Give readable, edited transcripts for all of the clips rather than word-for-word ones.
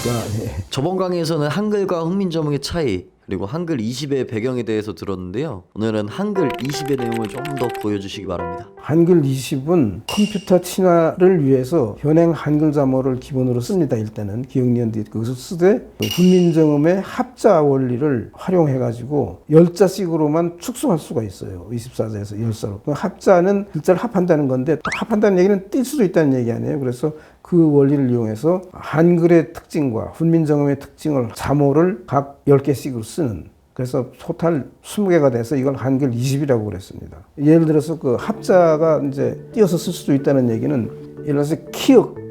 네. 저번 강의에서는 한글과 훈민정음의 차이 그리고 한글 20의 배경에 대해서 들었는데요. 오늘은 한글 20의 내용을 좀 더 보여주시기 바랍니다. 한글 20은 컴퓨터 친화를 위해서 현행 한글 자모를 기본으로 씁니다. 일단은 기억니은들이 거기서 쓰되 훈민정음의 합자 원리를 활용해가지고 열자식으로만 축소할 수가 있어요. 24자에서 10자로. 합자는 글자를 합한다는 건데 또 합한다는 얘기는 뛸 수도 있다는 얘기 아니에요. 그래서 그 원리를 이용해서 한글의 특징과 훈민정음의 특징을 자모를 각 10개씩으로 쓰는, 그래서 토탈 20개가 돼서 이걸 한글 20이라고 그랬습니다. 예를 들어서 그 합자가 이제 띄어서 쓸 수도 있다는 얘기는 예를 들어서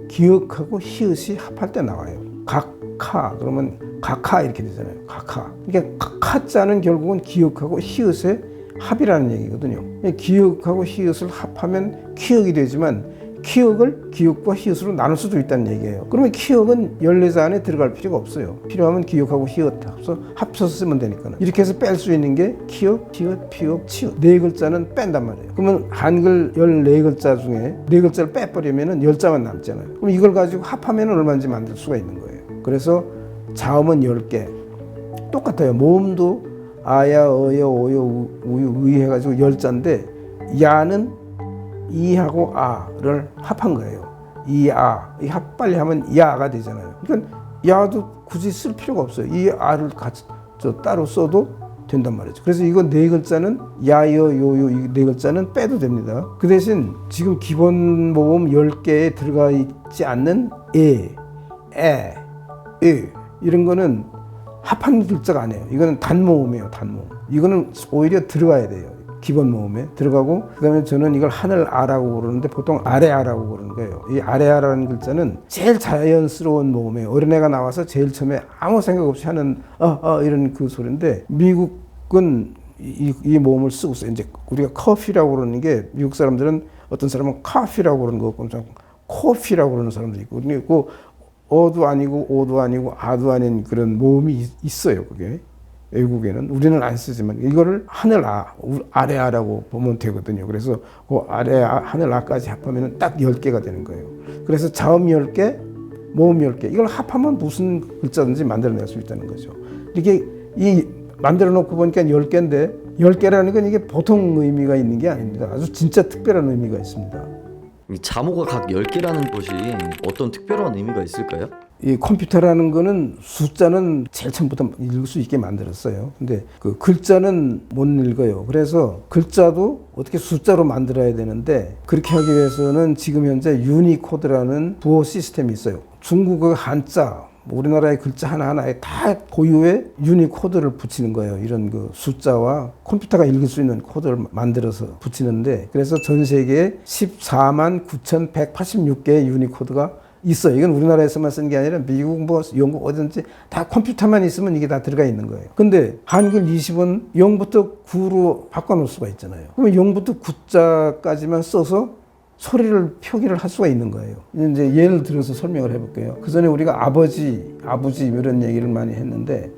기억하고 히읗이 합할 때 나와요. 각하 그러면 각하 이렇게 되잖아요. 각하. 그러니까 카자는 결국은 기억하고 히읗의 합이라는 얘기거든요. 기억하고 히읗을 합하면 키읔이 되지만 키읔을 기역과 히읗으로 나눌 수도 있다는 얘기예요. 그러면 키읔은 14자 안에 들어갈 필요가 없어요. 필요하면 기역하고 히읗 합쳐서 쓰면 되니까. 이렇게 해서 뺄 수 있는 게 키읔, 히읗, 피읍, 치읓. 네 글자는 뺀단 말이에요. 그러면 한글 14글자 중에 4글자를 빼버리면 10자만 남잖아요. 그럼 이걸 가지고 합하면 얼마인지 만들 수가 있는 거예요. 그래서 자음은 10개. 똑같아요. 모음도 아야, 어여, 오여, 우유, 의 해가지고 10자인데 야는 이하고 아를 합한 거예요. 이아, 이 합 빨리 하면 야가 되잖아요. 그러니까 야도 굳이 쓸 필요가 없어요. 이 아를 같이 따로 써도 된단 말이죠. 그래서 이거 네 글자는 야여, 요요 이 네 글자는 빼도 됩니다. 그 대신 지금 기본 모음 10개에 들어가 있지 않는 에, 이런 거는 합한 글자가 아니에요. 이거는 단모음이에요. 단모음. 이거는 오히려 들어가야 돼요. 기본 모음에 들어가고, 그 다음에 저는 이걸 하늘 아라고 그러는데 보통 아래아라고 그러는 거예요. 이 아래아라는 글자는 제일 자연스러운 모음이에요. 어린애가 나와서 제일 처음에 아무 생각 없이 하는 이런 그 소리인데, 미국은 이 모음을 쓰고 있어요. 이제 우리가 커피라고 그러는 게 미국 사람들은 어떤 사람은 카피라고 그러는 거고 코피라고 그러는 사람도 있고, 그리고 어도 아니고 오도 아니고 아도 아닌 그런 모음이 있어요. 그게 외국에는 우리는 안 쓰지만 이거를 하늘 아래 아라고 보면 되거든요. 그래서 그 아래 하늘 아까지 합하면 딱 10개가 되는 거예요. 그래서 자음 10개, 모음 10개 이걸 합하면 무슨 글자든지 만들어낼 수 있다는 거죠. 이렇게 이 만들어 놓고 보니까 10개인데 10개라는 건 이게 보통 의미가 있는 게 아닙니다. 아주 진짜 특별한 의미가 있습니다. 이 자모가 각 10개라는 것이 어떤 특별한 의미가 있을까요? 이 컴퓨터라는 거는 숫자는 제일 처음부터 읽을 수 있게 만들었어요. 근데 그 글자는 못 읽어요. 그래서 글자도 어떻게 숫자로 만들어야 되는데, 그렇게 하기 위해서는 지금 현재 유니코드라는 부호 시스템이 있어요. 중국어 한자, 우리나라의 글자 하나하나에 다 고유의 유니코드를 붙이는 거예요. 이런 그 숫자와 컴퓨터가 읽을 수 있는 코드를 만들어서 붙이는데, 그래서 전 세계에 14만 9,186개의 유니코드가 있어요. 이건 우리나라에서만 쓰는 게 아니라 미국, 영국 어디든지 다 컴퓨터만 있으면 이게 다 들어가 있는 거예요. 근데 한글 20은 0부터 9로 바꿔놓을 수가 있잖아요. 그러면 0부터 9자까지만 써서 소리를 표기를 할 수가 있는 거예요. 이제 예를 들어서 설명을 해볼게요. 그 전에 우리가 아버지 이런 얘기를 많이 했는데,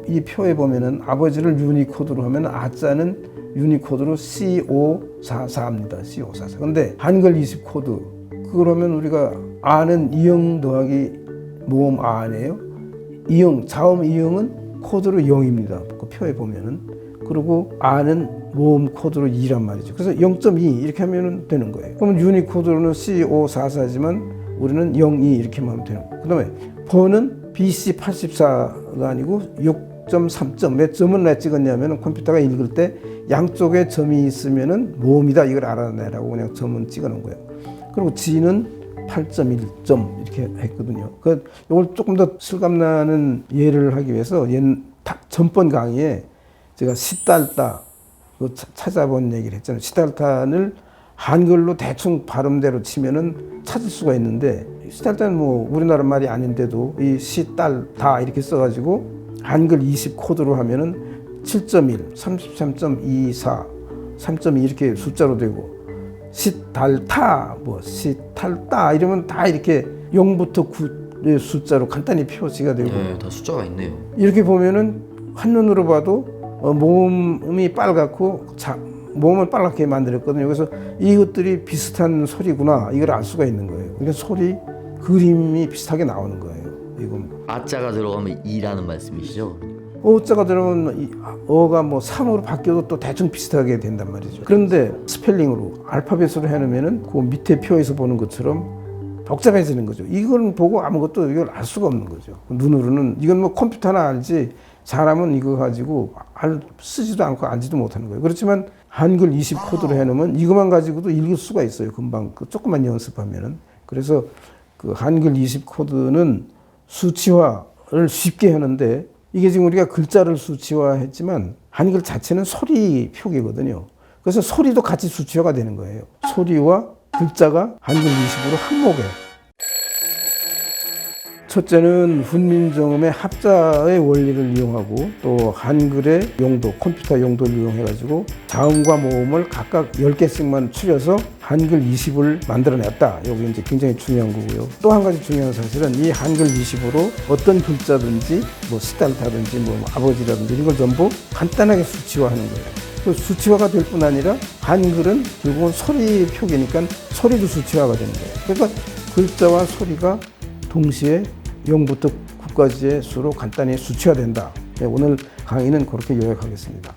이 표에 보면은 아버지를 유니코드로 하면 아자는 유니코드로 C544입니다. C544. 근데 한글 20 코드, 그러면 우리가 아는 이응 더하기 모음 아니에요? 이응, 자음 이응은 코드로 0입니다. 그 표에 보면은. 그리고 아는 모음 코드로 2란 말이죠. 그래서 0.2 이렇게 하면 되는 거예요. 그러면 유니코드로는 C544지만 우리는 02 이렇게 하면 되는 거예요. 그 다음에 번은 BC84가 아니고 6.3점. 몇 점은 왜 찍었냐면 컴퓨터가 읽을 때 양쪽에 점이 있으면은 모음이다 이걸 알아내라고 그냥 점은 찍어 놓은 거예요. 그리고 G는 8.1점 이렇게 했거든요. 이걸 조금 더 실감나는 예를 하기 위해서 전번 강의에 제가 시달타 찾아본 얘기를 했잖아요. 시달타를 한글로 대충 발음대로 치면은 찾을 수가 있는데, 시달타는 뭐 우리나라 말이 아닌데도 이 시달타 이렇게 써가지고 한글 20 코드로 하면은 7.1, 33.24, 3.2 이렇게 숫자로 되고, 시달타, 시탈타 이러면 다 이렇게 0부터 9의 숫자로 간단히 표시가 되고, 네, 다 숫자가 있네요. 이렇게 보면은 한눈으로 봐도 모음이 빨갛고 모음을 빨갛게 만들었거든요. 그래서 이것들이 비슷한 소리구나 이걸 알 수가 있는 거예요. 그러니까 그림이 비슷하게 나오는 거예요. 이건 아자가 들어가면 이라는 말씀이시죠? 어자가 들어가면 이 어가 뭐 3으로 바뀌어도 또 대충 비슷하게 된단 말이죠. 그런데 스펠링으로 알파벳으로 해놓으면은 그 밑에 표에서 보는 것처럼 복잡해지는 거죠. 이걸 보고 아무것도 이걸 알 수가 없는 거죠. 눈으로는 이건 뭐 컴퓨터나 알지 사람은 이거 가지고 쓰지도 않고 알지도 못하는 거예요. 그렇지만 한글 20 코드로 해놓으면 이것만 가지고도 읽을 수가 있어요. 금방 그 조금만 연습하면은. 그래서 그 한글 20 코드는 수치화를 쉽게 하는데 이게 지금 우리가 글자를 수치화했지만 한글 자체는 소리 표기거든요. 그래서 소리도 같이 수치화가 되는 거예요. 소리와 글자가 한글 20으로 한목에. 첫째는 훈민정음의 합자의 원리를 이용하고 또 한글의 용도, 컴퓨터 용도를 이용해가지고 자음과 모음을 각각 10개씩만 추려서 한글 20을 만들어냈다. 여기 이제 굉장히 중요한 거고요. 또 한 가지 중요한 사실은 이 한글 20으로 어떤 글자든지 뭐 시달타든지 뭐 아버지라든지 이런 걸 전부 간단하게 수치화하는 거예요. 그 수치화가 될 뿐 아니라 한글은 결국은 소리 표기니까 소리도 수치화가 되는 거예요. 그러니까 글자와 소리가 동시에 0부터 9까지의 수로 간단히 수치화된다. 오늘 강의는 그렇게 요약하겠습니다.